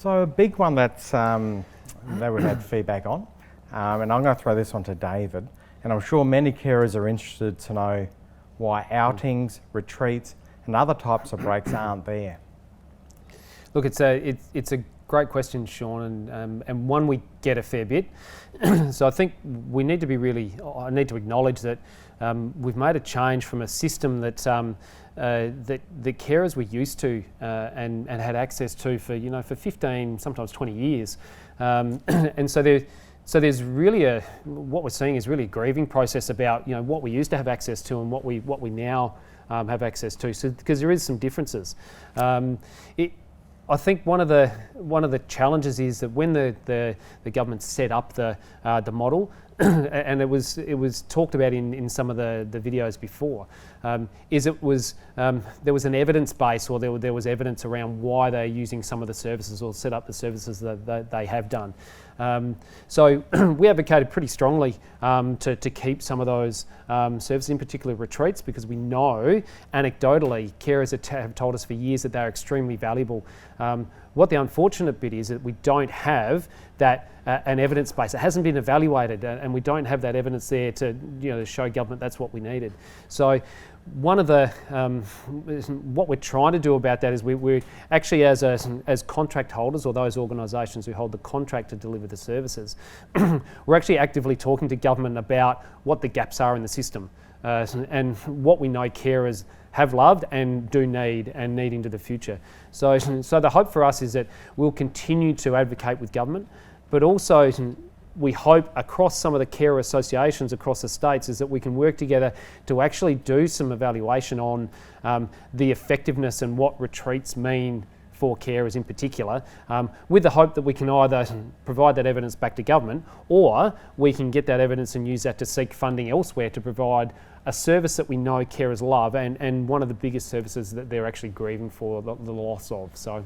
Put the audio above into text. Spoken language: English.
So a big one that's that we've had feedback on, and I'm going to throw this on to David, and I'm sure many carers are interested to know why outings, retreats and other types of breaks aren't there. Look, it's a great question, Sean, and one we get a fair bit. So I think I need to acknowledge that we've made a change from a system that the carers were used to and had access to for 15, sometimes 20 years, and so there's really what we're seeing is really a grieving process about what we used to have access to and what we now have access to. So because there is some differences. I think one of the challenges is that when the government set up the model, and it was talked about in some of the videos before, there was an evidence base, or there was evidence around why they're using some of the services or set up the services that they have done. So we advocated pretty strongly to keep some of those services, in particular retreats, because we know anecdotally carers have told us for years that they're extremely valuable. What the unfortunate bit is that we don't have that an evidence base. It hasn't been evaluated, and we don't have that evidence there to show government that's what we needed. So one of the what we're trying to do about that is we're actually as contract holders, or those organisations who hold the contract to deliver the services, we're actually actively talking to government about what the gaps are in the system and what we know carers have loved and do need into the future. So the hope for us is that we'll continue to advocate with government, but also we hope across some of the carer associations across the states is that we can work together to actually do some evaluation on the effectiveness and what retreats mean for carers in particular, with the hope that we can either provide that evidence back to government, or we can get that evidence and use that to seek funding elsewhere to provide a service that we know carers love, and one of the biggest services that they're actually grieving for the loss of. So.